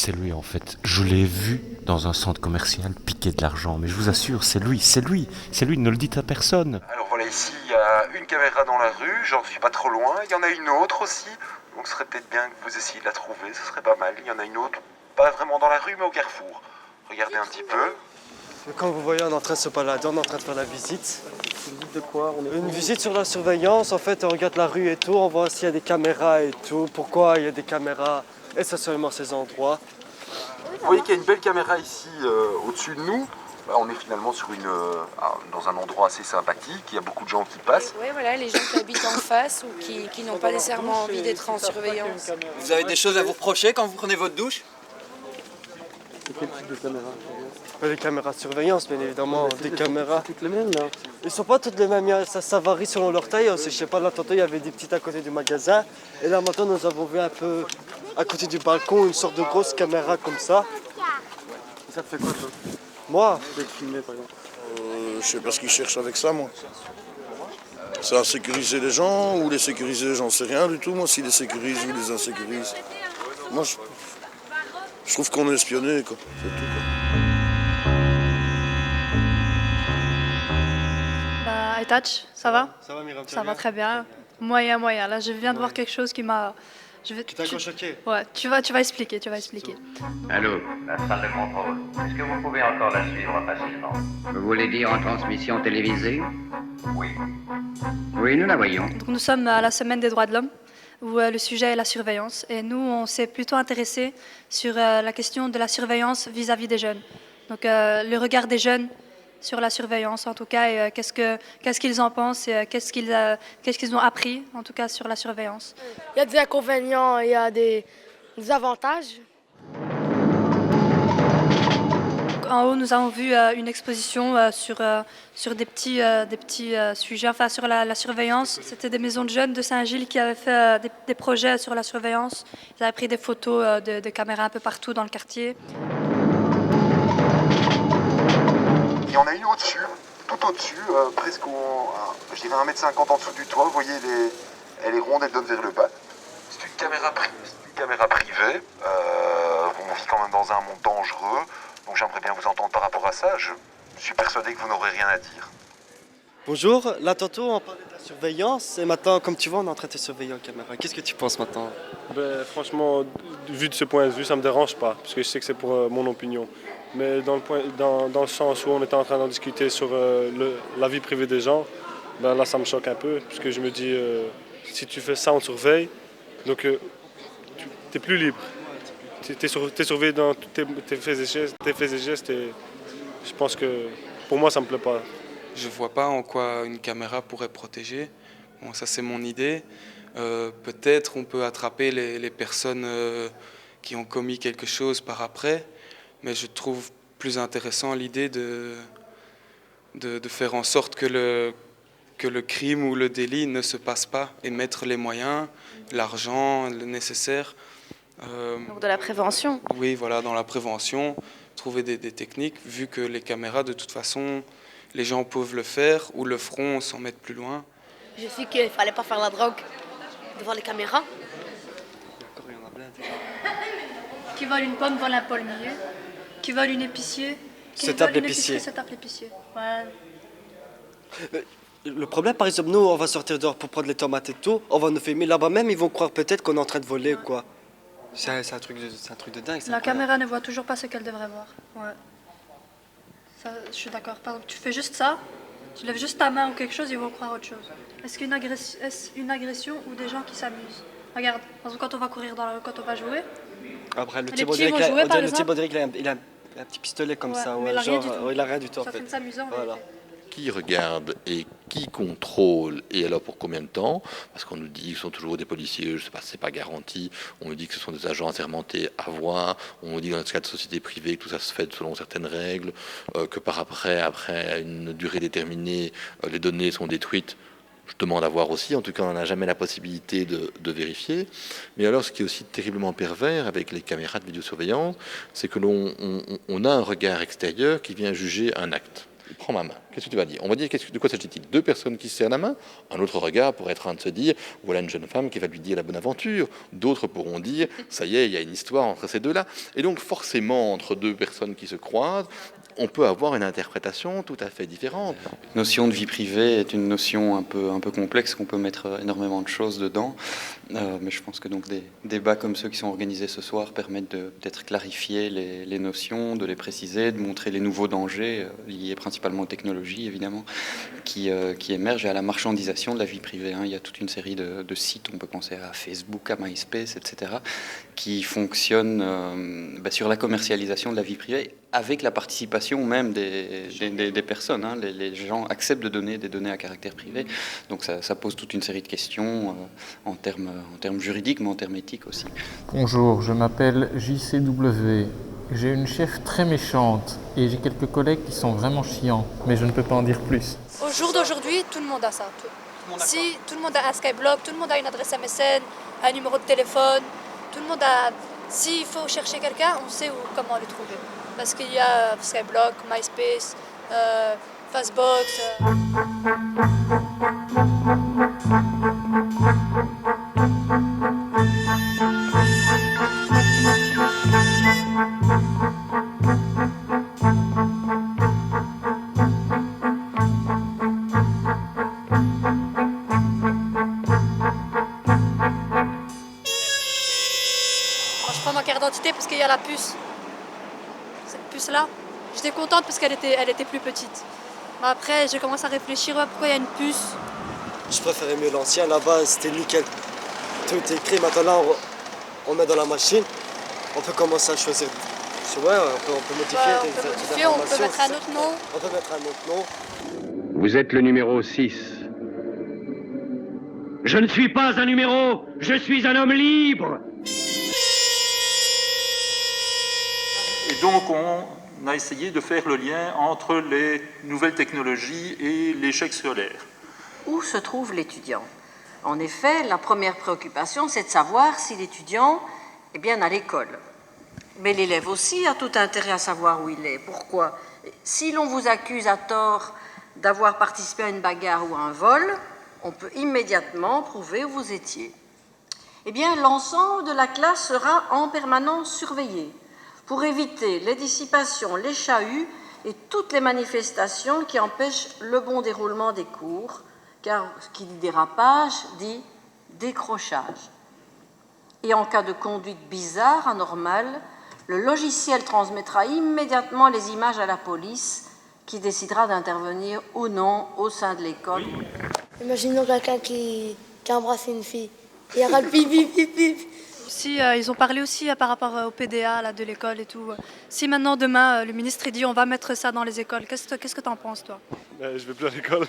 c'est lui en fait. Je l'ai vu dans un centre commercial piquer de l'argent, mais je vous assure, c'est lui, c'est lui, c'est lui, ne le dites à personne. Alors voilà, ici il y a une caméra dans la rue, j'en suis pas trop loin. Il y en a une autre aussi, donc ce serait peut-être bien que vous essayiez de la trouver, ce serait pas mal. Il y en a une autre, pas vraiment dans la rue, mais au carrefour. Regardez un petit peu. Comme vous voyez, on est en train de se balader, on est en train de faire la visite. Une visite de quoi? Une visite sur la surveillance, en fait, on regarde la rue et tout, on voit s'il y a des caméras et tout, pourquoi il y a des caméras, essentiellement ces endroits. Vous voyez qu'il y a une belle caméra ici au-dessus de nous. On est finalement dans un endroit assez sympathique, il y a beaucoup de gens qui passent. Oui, voilà, les gens qui habitent en face ou qui n'ont pas nécessairement envie d'être en surveillance. Vous avez des choses à vous reprocher quand vous prenez votre douche? Quel type de caméra? Pas des caméras de surveillance, bien évidemment, des caméras. Toutes les mêmes là. Ils sont pas toutes les mêmes, ça varie selon leur taille. Je sais pas, là tantôt il y avait des petites à côté du magasin. Et là maintenant nous avons vu un peu à côté du balcon une sorte de grosse caméra comme ça. Ça te fait quoi toi? Moi, D'être filmé par exemple? Je sais pas ce qu'ils cherchent avec ça, moi. C'est à sécuriser les gens ou les sécuriser, j'en sais rien du tout, moi, s'ils les sécurisent ou les insécurisent. Moi, je trouve qu'on est espionné, quoi. C'est tout, quoi. Bah, Etach, ça va? ça va Myriam, Ça va très bien. Moyen, moyen. Là, je viens de voir quelque chose qui m'a... Tu t'as choqué? Ouais, tu vas expliquer, tu vas expliquer. Allô, la salle de contrôle. Est-ce que vous pouvez encore la suivre facilement? Vous voulez dire en transmission télévisée? Oui. Oui, nous la voyons. Donc, nous sommes à la semaine des droits de l'homme, où le sujet est la surveillance. Et nous, on s'est plutôt intéressé sur la question de la surveillance vis-à-vis des jeunes. Donc, le regard des jeunes sur la surveillance, en tout cas, et qu'est-ce qu'ils en pensent, et qu'est-ce qu'ils ont appris, en tout cas, sur la surveillance. Il y a des inconvénients, il y a des avantages. En haut, nous avons vu une exposition sur des petits sujets, enfin sur la surveillance. C'était des maisons de jeunes de Saint-Gilles qui avaient fait des projets sur la surveillance. Ils avaient pris des photos de caméras un peu partout dans le quartier. Il y en a une au-dessus, tout au-dessus, presque je dirais 1,50 m en dessous du toit. Vous voyez, elle est ronde, elle donne vers le bas. C'est une caméra privée. On vit quand même dans un monde dangereux. Donc j'aimerais bien vous entendre par rapport à ça. Je suis persuadé que vous n'aurez rien à dire. Bonjour, là tantôt on parlait de la surveillance et maintenant comme tu vois on est en train de te surveiller en caméra. Qu'est-ce que tu penses maintenant? Franchement, vu de ce point de vue, ça me dérange pas, parce que je sais que c'est pour mon opinion. Mais dans le sens où on était en train d'en discuter sur la vie privée des gens, là ça me choque un peu, parce que je me dis, si tu fais ça, on te surveille, donc tu n'es plus libre. Tu es surveillé dans tes faits et gestes, et je pense que pour moi ça me plaît pas. Je vois pas en quoi une caméra pourrait protéger. Bon, ça c'est mon idée. Peut-être on peut attraper les personnes qui ont commis quelque chose par après, mais je trouve plus intéressant l'idée de faire en sorte que le crime ou le délit ne se passe pas et mettre les moyens, l'argent, le nécessaire. Donc de la prévention. Oui, voilà, dans la prévention, trouver des techniques, vu que les caméras, de toute façon, les gens peuvent le faire ou le feront sans mettre plus loin. Je sais qu'il ne fallait pas faire la drogue devant les caméras. Qui vole une pomme vole un palmier. Qui vole une épicier. Se tape l'épicier. Se tape l'épicier. Ouais. Le problème, par exemple, nous, on va sortir dehors pour prendre les tomates et tout, on va nous filmer là-bas même, ils vont croire peut-être qu'on est en train de voler ou quoi. C'est un truc de dingue. La caméra ne voit toujours pas ce qu'elle devrait voir. Ouais. Ça, je suis d'accord. Par exemple, tu fais juste ça, tu lèves juste ta main ou quelque chose, ils vont croire autre chose. Est-ce une agression ou des gens qui s'amusent? Regarde, par exemple, quand on va courir dans la rue, quand on va jouer. Après, le Les type, petits vont jouer, par exemple. il a un petit pistolet comme Ouais, ça. mais Ouais, il a rien du tout. il a rien du tout en Ça fait. fait de s'amuser en Voilà. vérité. Qui regarde et qui contrôle et alors pour combien de temps? Parce qu'on nous dit que ce sont toujours des policiers, je sais pas, c'est pas garanti. On nous dit que ce sont des agents assermentés à voir. On nous dit dans le cas de sociétés privées que tout ça se fait selon certaines règles, que après une durée déterminée, les données sont détruites. Je demande à voir aussi, en tout cas on n'a jamais la possibilité de vérifier. Mais alors ce qui est aussi terriblement pervers avec les caméras de vidéosurveillance, c'est que l'on a un regard extérieur qui vient juger un acte. il prend ma main. Qu'est-ce que tu vas dire? On va dire, de quoi s'agit-il? Deux personnes qui se serrent la main? Un autre regard pourrait être en train de se dire, voilà une jeune femme qui va lui dire la bonne aventure. D'autres pourront dire, ça y est, il y a une histoire entre ces deux-là. Et donc forcément, entre deux personnes qui se croisent, on peut avoir une interprétation tout à fait différente. La notion de vie privée est une notion un peu complexe, qu'on peut mettre énormément de choses dedans. Mais je pense que donc des débats comme ceux qui sont organisés ce soir permettent de peut-être clarifier les notions, de les préciser, de montrer les nouveaux dangers liés principalement aux technologies, évidemment, qui émergent et à la marchandisation de la vie privée. Il y a toute une série de sites, on peut penser à Facebook, à MySpace, etc., qui fonctionnent sur la commercialisation de la vie privée avec la participation même des personnes. Les gens acceptent de donner des données à caractère privé. Donc ça pose toute une série de questions en termes juridiques, mais en termes éthiques aussi. Bonjour, je m'appelle JCW. J'ai une chef très méchante et j'ai quelques collègues qui sont vraiment chiants, mais je ne peux pas en dire plus. Au jour d'aujourd'hui, tout le monde a ça. Si tout le monde a un Skyblock, tout le monde a une adresse MSN, un numéro de téléphone, tout le monde a... S'il faut chercher quelqu'un, on sait comment le trouver. Parce qu'il y a Skyblock, MySpace, Fastbox. Je prends ma carte d'identité parce qu'il y a la puce. Cette puce-là, j'étais contente parce qu'elle était plus petite. Mais après, je commence à réfléchir pourquoi il y a une puce. Je préférais mieux l'ancien, là-bas c'était nickel. Tout est écrit, maintenant là on met dans la machine, on peut commencer à choisir. Ouais, on peut modifier. On peut mettre un autre nom. On peut mettre un autre nom. Vous êtes le numéro 6. Je ne suis pas un numéro, je suis un homme libre. Et donc on a essayé de faire le lien entre les nouvelles technologies et l'échec scolaire. Où se trouve l'étudiant? En effet, la première préoccupation, c'est de savoir si l'étudiant est bien à l'école. Mais l'élève aussi a tout intérêt à savoir où il est. Pourquoi? Si l'on vous accuse à tort d'avoir participé à une bagarre ou à un vol, on peut immédiatement prouver où vous étiez. Eh bien, l'ensemble de la classe sera en permanence surveillé pour éviter les dissipations, les chahuts et toutes les manifestations qui empêchent le bon déroulement des cours, car qui dit dérapage dit décrochage. Et en cas de conduite bizarre, anormale, le logiciel transmettra immédiatement les images à la police qui décidera d'intervenir ou non au sein de l'école. Imaginons quelqu'un qui embrasse une fille. Il y aura le bip bip bip bip. Aussi, ils ont parlé aussi par rapport au PDA là, de l'école et tout. Si maintenant, demain, le ministre dit on va mettre ça dans les écoles, qu'est-ce que tu en penses, toi? Je ne vais plus à l'école,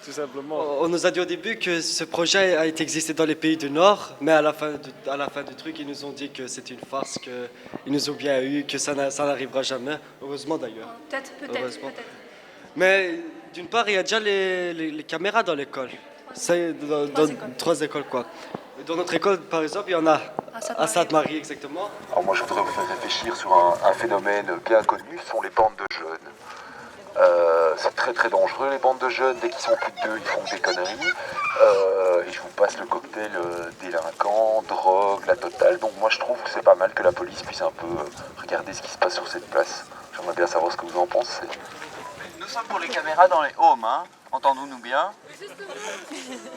tout simplement. On nous a dit au début que ce projet a été existé dans les pays du Nord, mais à la fin du truc, ils nous ont dit que c'était une farce, qu'ils nous ont bien eu, que ça n'arrivera jamais. Heureusement d'ailleurs. Peut-être. Mais d'une part, il y a déjà les caméras dans l'école. C'est dans 3 écoles, quoi. Dans notre école, par exemple, il y en a à Sainte-Marie, exactement. Alors moi, je voudrais vous faire réfléchir sur un phénomène bien connu, ce sont les bandes de jeunes. C'est très très dangereux, les bandes de jeunes. Dès qu'ils sont plus de 2, ils font des conneries. Et je vous passe le cocktail délinquant, drogue, la totale. Donc moi, je trouve que c'est pas mal que la police puisse un peu regarder ce qui se passe sur cette place. J'aimerais bien savoir ce que vous en pensez. Nous sommes pour les caméras dans les homes, entendons-nous bien.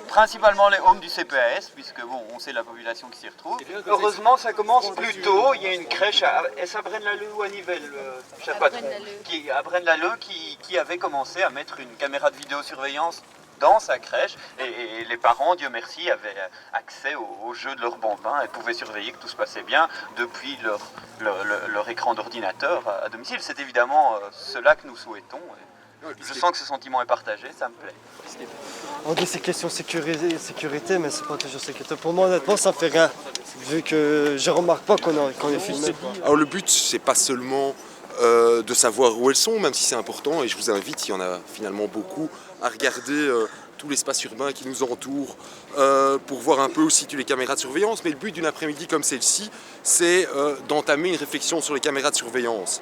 Principalement les homes du CPAS, puisque bon, on sait la population qui s'y retrouve. Heureusement, ça commence plus tôt. Il y a une crèche à Braine-l'Alleud ou à Nivelles, je sais pas trop, à Braine-l'Alleud qui avait commencé à mettre une caméra de vidéosurveillance dans sa crèche et les parents, Dieu merci, avaient accès aux jeux de leur bambin et pouvaient surveiller que tout se passait bien depuis leur écran d'ordinateur à domicile. C'est évidemment cela que nous souhaitons. Je sens que ce sentiment est partagé, ça me plaît. On dit c'est question sécurité, mais c'est pas toujours sécurité. Pour moi, honnêtement, ça fait rien, vu que je remarque pas qu'on est filmé. Alors le but, c'est pas seulement de savoir où elles sont, même si c'est important. Et je vous invite, il y en a finalement beaucoup, à regarder tout l'espace urbain qui nous entoure pour voir un peu où situent les caméras de surveillance. Mais le but d'une après-midi comme celle-ci, c'est d'entamer une réflexion sur les caméras de surveillance.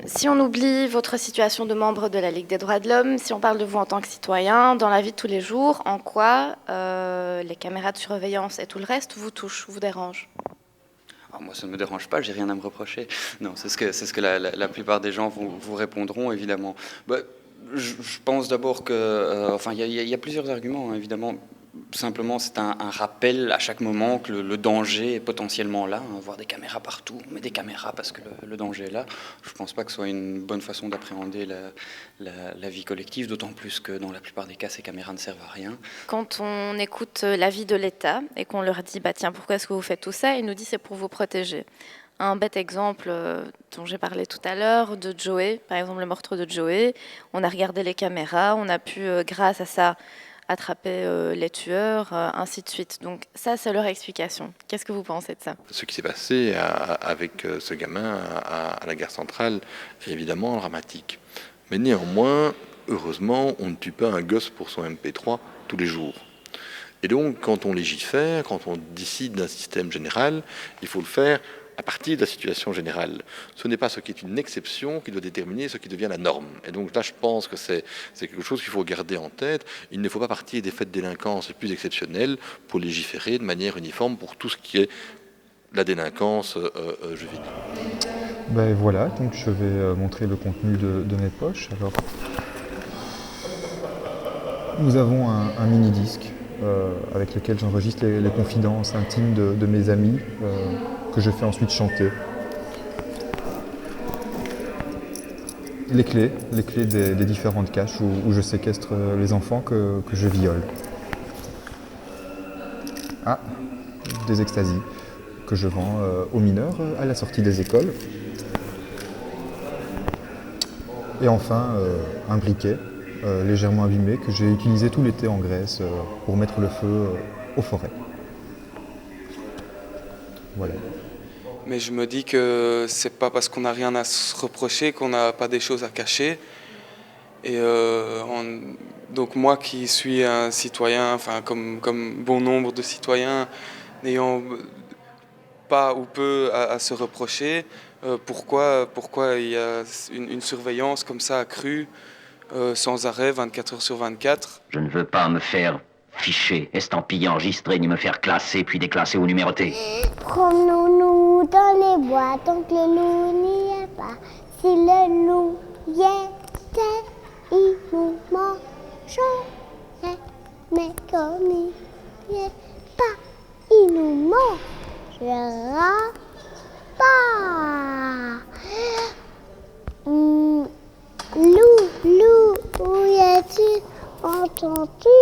Si on oublie votre situation de membre de la Ligue des droits de l'homme, si on parle de vous en tant que citoyen, dans la vie de tous les jours, en quoi les caméras de surveillance et tout le reste vous touchent, vous dérangent ? Alors moi, ça ne me dérange pas, j'ai rien à me reprocher. Non, c'est ce que la plupart des gens vous répondront, évidemment. Je pense d'abord que... il y a plusieurs arguments, hein, évidemment. Simplement, c'est un rappel à chaque moment que le danger est potentiellement là. Hein, voir des caméras partout, on met des caméras parce que le danger est là. Je ne pense pas que ce soit une bonne façon d'appréhender la vie collective, d'autant plus que dans la plupart des cas, ces caméras ne servent à rien. Quand on écoute l'avis de l'État et qu'on leur dit « tiens, pourquoi est-ce que vous faites tout ça ?» ils nous disent « c'est pour vous protéger ». Un bête exemple dont j'ai parlé tout à l'heure, de Joey, par exemple le meurtre de Joey. On a regardé les caméras, on a pu, grâce à ça, attraper les tueurs, ainsi de suite. Donc ça, c'est leur explication. Qu'est-ce que vous pensez de ça ? Ce qui s'est passé avec ce gamin à la gare centrale est évidemment dramatique. Mais néanmoins, heureusement, on ne tue pas un gosse pour son MP3 tous les jours. Et donc, quand on légifère, quand on décide d'un système général, il faut le faire à partir de la situation générale. Ce n'est pas ce qui est une exception qui doit déterminer ce qui devient la norme. Et donc là, je pense que c'est quelque chose qu'il faut garder en tête. Il ne faut pas partir des faits de délinquance les plus exceptionnels pour légiférer de manière uniforme pour tout ce qui est la délinquance jeux vidéo. Voilà, donc je vais montrer le contenu de mes poches. Alors, nous avons un mini-disque avec lequel j'enregistre les confidences intimes de mes amis que je fais ensuite chanter. Les clés des différentes caches où je séquestre les enfants que je viole. Des extasies que je vends aux mineurs à la sortie des écoles. Et enfin, un briquet légèrement abîmé que j'ai utilisé tout l'été en Grèce pour mettre le feu aux forêts. Voilà. Mais je me dis que c'est pas parce qu'on n'a rien à se reprocher qu'on n'a pas des choses à cacher. Et donc moi qui suis un citoyen, comme bon nombre de citoyens, n'ayant pas ou peu à se reprocher, pourquoi il y a une surveillance comme ça accrue, sans arrêt, 24 heures sur 24. Je ne veux pas me faire ficher, estampiller, enregistrer, ni me faire classer, puis déclasser ou numéroter. Promenons-nous dans les bois tant que le loup n'y est pas. Si le loup y était, il nous mangerait. Mais comme il n'y est pas, il nous mangera pas. Loup, où es-tu? Entends-tu